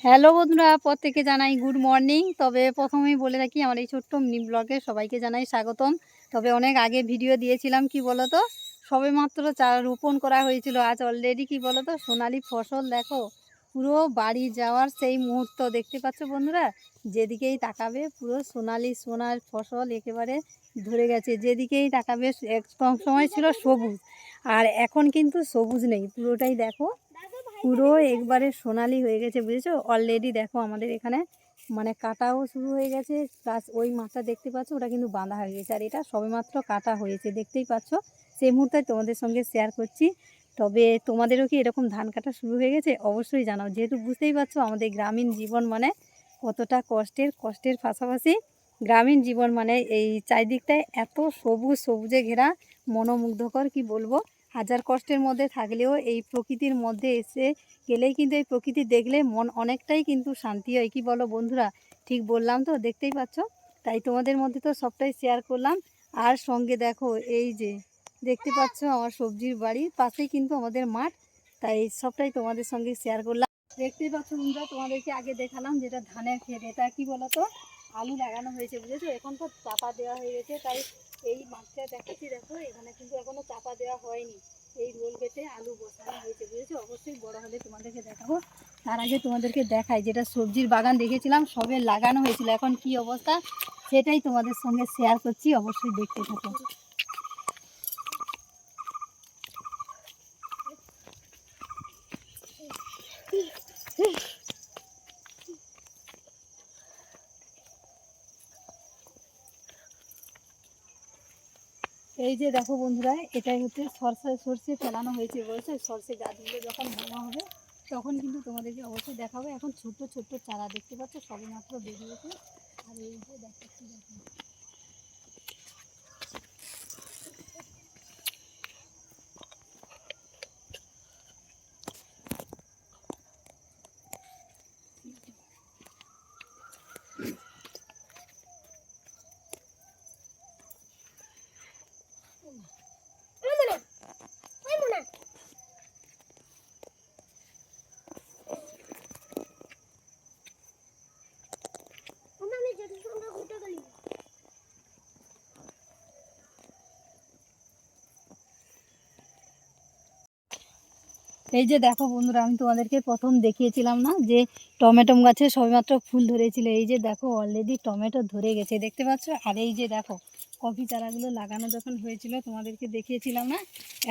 Hello বন্ধুরা, প্রত্যেকে জানাই গুড মর্নিং। তবে প্রথমেই বলে রাখি, আমার এই ছোট্ট মিনি ব্লগে সবাইকে জানাই স্বাগতম। তবে অনেক আগে ভিডিও দিয়েছিলাম, কি বলো তো, সবেমাত্র চারা রোপণ করা হয়েছিল। আজ অলরেডি কি বলো তো, সোনালি ফসল দেখো, পুরো বাড়ি যাওয়ার সেই মুহূর্ত দেখতে পাচ্ছ বন্ধুরা। যেদিকেই তাকাবে পুরো সোনালি সোনার ফসল একেবারে ধরে গেছে। যেদিকেই তাকাবে এক সময় ছিল সবুজ, আর এখন কিন্তু সবুজ নেই, পুরোটাই দেখো পুরো একবারে সোনালি হয়ে গেছে, বুঝেছো। অলরেডি দেখো আমাদের এখানে মানে কাটাও শুরু হয়ে গেছে, প্লাস ওই মাছটা দেখতে পাচ্ছ ওটা কিন্তু বাঁধা হয়ে গেছে, আর এটা সবেমাত্র কাটা হয়েছে দেখতেই পাচ্ছ। সেই মুহূর্তে তোমাদের সঙ্গে শেয়ার করছি। তবে তোমাদেরও কি এরকম ধান কাটা শুরু হয়ে গেছে অবশ্যই জানাও, যেহেতু বুঝতেই পারছো আমাদের গ্রামীণ জীবন মানে কতটা কষ্টের পাশাপাশি গ্রামীণ জীবন মানে এই চারিদিকটায় এত সবুজ সবুজে ঘেরা, মনোমুগ্ধকর কি বলবো। হাজার কষ্টের মধ্যে থাকলেও এই প্রকৃতির মধ্যে এসে গেলেই কিন্তু, এই প্রকৃতি দেখলে মন অনেকটাই কিন্তু শান্তি হয়, কি বলো বন্ধুরা। ঠিক বললাম তো, দেখতেই পাচ্ছ। তাই তোমাদের মধ্যে তো সবটাই শেয়ার করলাম। আর সঙ্গে দেখো এই যে দেখতে পাচ্ছ আমার সবজির বাড়ির পাশেই কিন্তু আমাদের মাঠ, তাই সবটাই তোমাদের সঙ্গে শেয়ার করলাম। দেখতেই পাচ্ছ বন্ধুরা, তোমাদেরকে আগে দেখালাম যেটা ধানের ক্ষেত, এটা কি বলো তো আলু লাগানো হয়েছে, বুঝেছো। এখন তো চাপা দেওয়া হয়ে গেছে, তাই এই মাঠটা দেখাচ্ছি দেখো, এখানে কিন্তু এখনো চাপা দেওয়া হয়নি। এই রোল কেটে আলু বসানো হয়েছে, বুঝেছো। অবশ্যই বড় হলে তোমাদেরকে দেখাবো। তার আগে তোমাদেরকে দেখাই, যেটা সবজির বাগান দেখেছিলাম সবে লাগানো হয়েছিল, এখন কি অবস্থা সেটাই তোমাদের সঙ্গে শেয়ার করছি, অবশ্যই দেখতে থাকো। এই যে দেখো বন্ধুরা, এটাই হচ্ছে সর্ষে ফেলানো হয়েছে, বলছে সর্ষে গাছগুলো যখন বড় হবে তখন কিন্তু তোমাদেরকে অবশ্যই দেখাবো। এখন ছোট্ট ছোট্ট চারা দেখতে পাচ্ছ সবেমাত্র বেরিয়েছে। আর এই যে দেখাচ্ছি দেখো, এই যে দেখো বন্ধুরা, আমি তোমাদেরকে প্রথম দেখিয়েছিলাম না যে টমেটো গাছে সবেমাত্র ফুল ধরেছিল। এই যে দেখো অলরেডি টমেটো ধরে গেছে, দেখতে পাচ্ছ। আর এই যে দেখো কফি চারাগুলো লাগানো যখন হয়েছিল তোমাদেরকে দেখিয়েছিলাম না,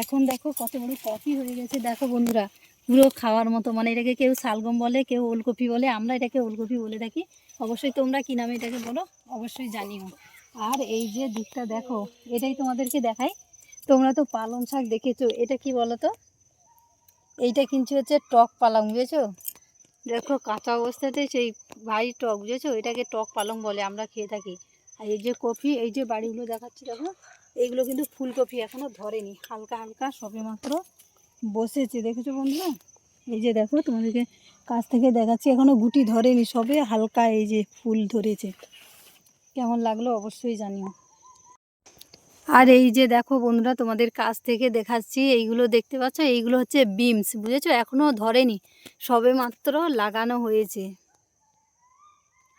এখন দেখো কত বড় কফি হয়ে গেছে দেখো বন্ধুরা, পুরো খাওয়ার মতো। মানে এটাকে কেউ শালগম বলে, কেউ ওলকপি বলে, আমরা এটাকে ওলকপি বলে থাকি। অবশ্যই তোমরা কী নামে এটাকে বলো অবশ্যই জানিও। আর এই যে দিকটা দেখো, এটাই তোমাদেরকে দেখাই। তোমরা তো পালং শাক দেখেছো, এটা কি বলো তো, এইটা কিন্তু হচ্ছে টক পালং, বুঝেছো। দেখো কাঁচা অবস্থাতে সেই ভাই টক, বুঝেছো, এটাকে টক পালং বলে, আমরা খেয়ে থাকি। আর এই যে কফি, এই যে বাড়িগুলো দেখাচ্ছি দেখো, এইগুলো কিন্তু ফুলকপি এখনও ধরেনি, হালকা হালকা সবেমাত্র বসেছে, দেখেছো বন্ধুরা। এই যে দেখো তোমাদেরকে কাছ থেকে দেখাচ্ছি, এখনও গুটি ধরেনি, সবে হালকা এই যে ফুল ধরেছে। কেমন লাগলো অবশ্যই জানিও। আর এই যে দেখো বন্ধুরা, তোমাদের কাছ থেকে দেখাচ্ছি, এইগুলো দেখতে পাচ্ছ, এইগুলো হচ্ছে বিমস, বুঝেছো, এখনও ধরেনি, সবে মাত্র লাগানো হয়েছে।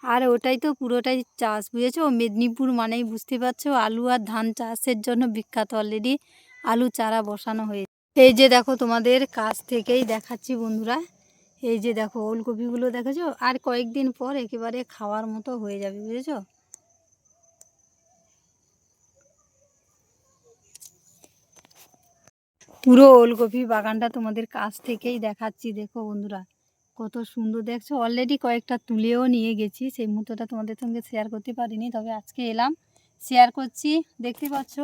আর ওটাই তো পুরোটাই চাষ, বুঝেছো। মেদিনীপুর মানেই বুঝতে পারছো আলু আর ধান চাষের জন্য বিখ্যাত, অলরেডি আলু চারা বসানো হয়েছে। এই যে দেখো তোমাদের কাছ থেকেই দেখাচ্ছি বন্ধুরা, এই যে দেখো ওলকপিগুলো দেখেছো, আর কয়েকদিন পর একেবারে খাওয়ার মতো হয়ে যাবে, বুঝেছো। পুরো ওলকপি বাগানটা তোমাদের কাছ থেকেই দেখাচ্ছি, দেখো বন্ধুরা কত সুন্দর দেখছো। অলরেডি কয়েকটা তুলেও নিয়ে গেছি, সেই মুহূর্তটা তোমাদের সঙ্গে শেয়ার করতে পারিনি, তবে আজকে এলাম শেয়ার করছি। দেখতে পাচ্ছ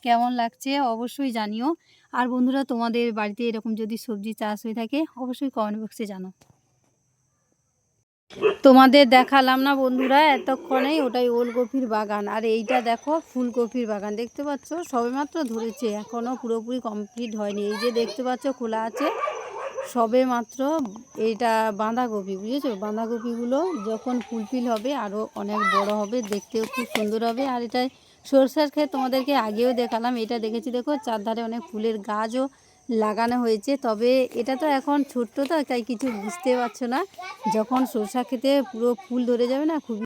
কেমন লাগছে অবশ্যই জানিও। আর বন্ধুরা, তোমাদের বাড়িতে এরকম যদি সবজি চাষ হয়ে থাকে অবশ্যই কমেন্ট বক্সে জানাও। তোমাদের দেখালাম না বন্ধুরা এতক্ষণেই, ওটাই ওলকপির বাগান, আর এইটা দেখো ফুলকপির বাগান, দেখতে পাচ্ছ সবেমাত্র ধরেছে, এখনও পুরোপুরি কমপ্লিট হয়নি। এই যে দেখতে পাচ্ছ খোলা আছে, সবে মাত্র এইটা বাঁধাকপি, বুঝেছো। বাঁধাকপিগুলো যখন ফুলফিল হবে আরও অনেক বড় হবে, দেখতেও খুব সুন্দর হবে। আর এটা সরষের ক্ষেত তোমাদেরকে আগেও দেখালাম, এটা দেখেছি দেখো চারধারে অনেক ফুলের গাছও লাগানো হয়েছে। তবে এটা তো এখন ছোট্ট তো, তাই কিছু বুঝতে পারছো না। যখন সরষা খেতে পুরো ফুল ধরে যাবে না, খুবই